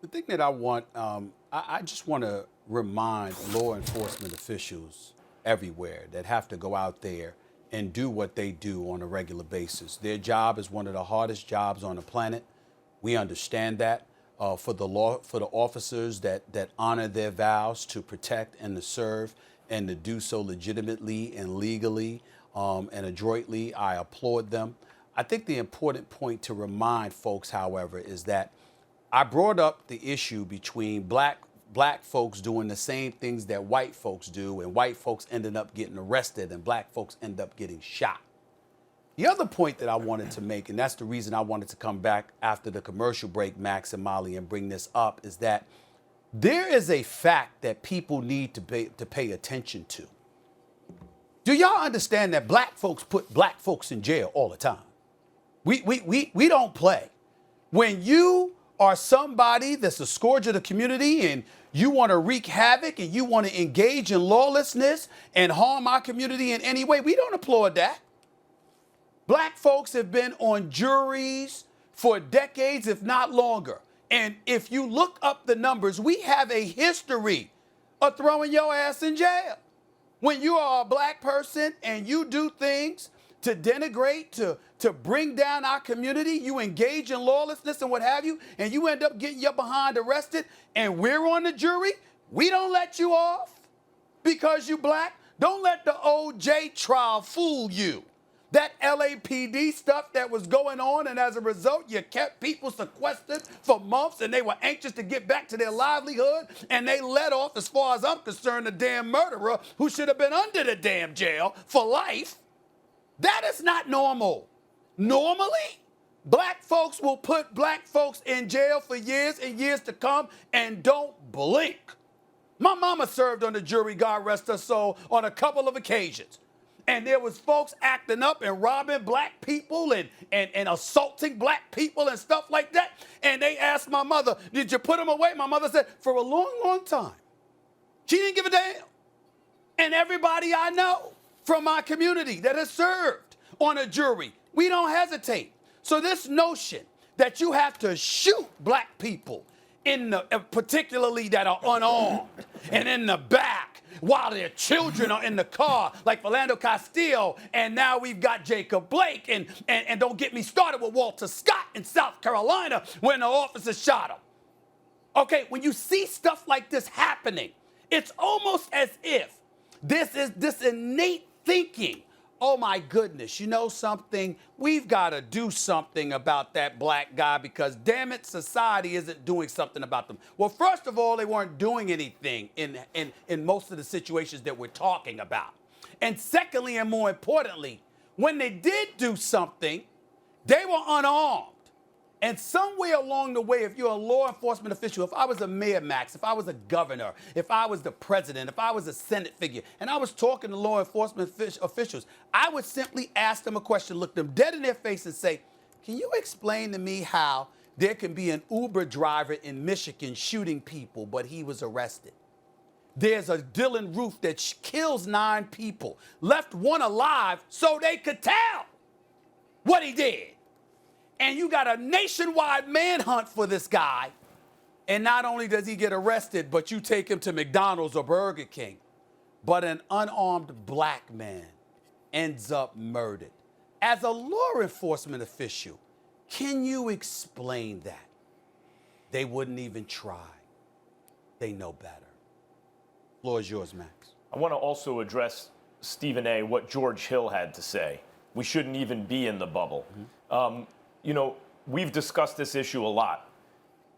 The thing that I want, I just want to remind law enforcement officials everywhere that have to go out there and do what they do on a regular basis. Their job is one of the hardest jobs on the planet. We understand that. For the officers that honor their vows to protect and to serve and to do so legitimately and legally and adroitly, I applaud them. I think the important point to remind folks, however, is that I brought up the issue between black folks doing the same things that white folks do, and white folks ended up getting arrested and black folks end up getting shot. The other point that I wanted to make, and that's the reason I wanted to come back after the commercial break, Max and Molly, and bring this up, is that there is a fact that people need to pay attention to. Do y'all understand that black folks put black folks in jail all the time? We don't play. When you are somebody that's a scourge of the community and you want to wreak havoc and you want to engage in lawlessness and harm our community in any way, we don't applaud that. Black folks have been on juries for decades, if not longer. And if you look up the numbers, we have a history of throwing your ass in jail. When you are a black person and you do things to denigrate, to bring down our community, you engage in lawlessness and what have you, and you end up getting your behind arrested, and we're on the jury, we don't let you off because you black. Don't let the OJ trial fool you. That LAPD stuff that was going on, and as a result, you kept people sequestered for months, and they were anxious to get back to their livelihood, and they let off, as far as I'm concerned, the damn murderer who should have been under the damn jail for life. That is not normal. Normally, black folks will put black folks in jail for years and years to come and don't blink. My mama served on the jury, God rest her soul, on a couple of occasions. And there was folks acting up and robbing black people and assaulting black people and stuff like that. And they asked my mother, did you put them away? My mother said, for a long, long time. She didn't give a damn. And everybody I know from my community that has served on a jury, we don't hesitate. So this notion that you have to shoot black people, particularly that are unarmed and in the back, while their children are in the car, like Philando Castillo, and now we've got Jacob Blake, and don't get me started with Walter Scott in South Carolina when the officer shot him. Okay, when you see stuff like this happening, it's almost as if this is this innate thinking. Oh my goodness, you know something? We've got to do something about that black guy because, damn it, society isn't doing something about them. Well, first of all, they weren't doing anything in most of the situations that we're talking about. And secondly, and more importantly, when they did do something, they were unarmed. And somewhere along the way, if you're a law enforcement official, if I was a mayor, Max, if I was a governor, if I was the president, if I was a Senate figure, and I was talking to law enforcement officials, I would simply ask them a question, look them dead in their face and say, can you explain to me how there can be an Uber driver in Michigan shooting people, but he was arrested? There's a Dylan Roof that kills 9 people, left one alive so they could tell what he did. And you got a nationwide manhunt for this guy. And not only does he get arrested, but you take him to McDonald's or Burger King. But an unarmed black man ends up murdered. As a law enforcement official, can you explain that? They wouldn't even try. They know better. Floor is yours, Max. I want to also address, Stephen A., what George Hill had to say. We shouldn't even be in the bubble. Mm-hmm. You know, we've discussed this issue a lot.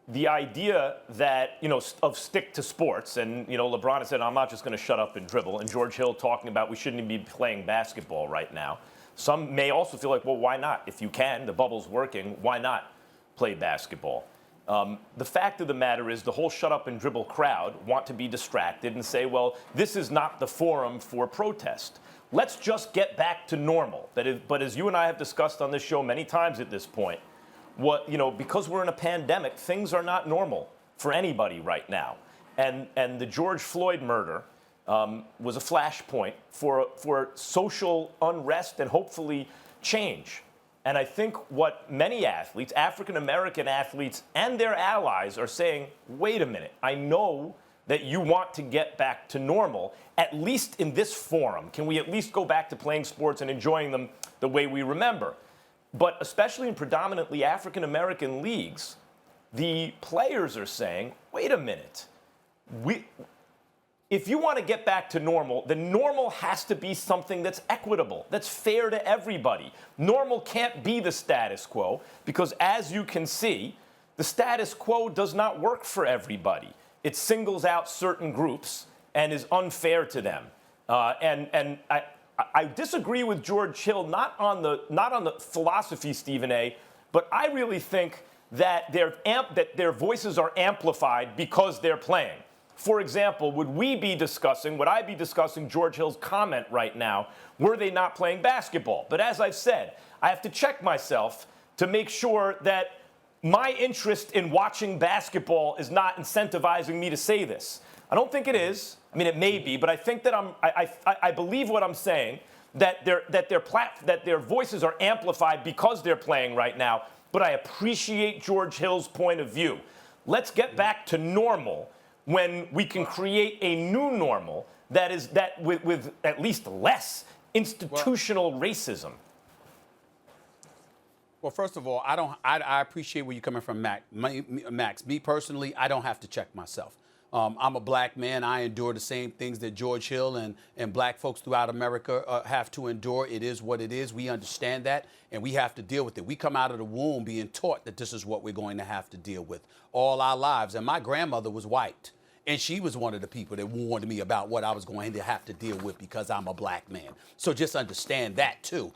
The idea that, of stick to sports, and, LeBron has said, I'm not just going to shut up and dribble, and George Hill talking about we shouldn't even be playing basketball right now. Some may also feel like, well, why not? If you can, the bubble's working, why not play basketball? The fact of the matter is the whole shut up and dribble crowd want to be distracted and say, well, this is not the forum for protest. Let's just get back to normal. But as you and I have discussed on this show many times at this point, because we're in a pandemic, things are not normal for anybody right now. And the George Floyd murder was a flashpoint for social unrest and hopefully change. And I think what many athletes, African American athletes and their allies, are saying, wait a minute, I know that you want to get back to normal, at least in this forum. Can we at least go back to playing sports and enjoying them the way we remember? But especially in predominantly African American leagues, the players are saying, wait a minute, if you want to get back to normal, then normal has to be something that's equitable, that's fair to everybody. Normal can't be the status quo because, as you can see, the status quo does not work for everybody. It singles out certain groups and is unfair to them. And I disagree with George Hill, not on the philosophy, Stephen A., but I really think that their voices are amplified because they're playing. For example, would I be discussing George Hill's comment right now were they not playing basketball? But as I've said, I have to check myself to make sure that my interest in watching basketball is not incentivizing me to say this. I don't think it is. I mean, it may be, but I think that I believe what I'm saying, that their voices are amplified because they're playing right now. But I appreciate George Hill's point of view. Let's get back to normal when we can create a new normal with at least less institutional racism. Well, first of all, I appreciate where you're coming from, Max. Me personally, I don't have to check myself. I'm a black man. I endure the same things that George Hill and black folks throughout America have to endure. It is what it is. We understand that, and we have to deal with it. We come out of the womb being taught that this is what we're going to have to deal with all our lives. And my grandmother was white. And she was one of the people that warned me about what I was going to have to deal with because I'm a black man. So just understand that, too.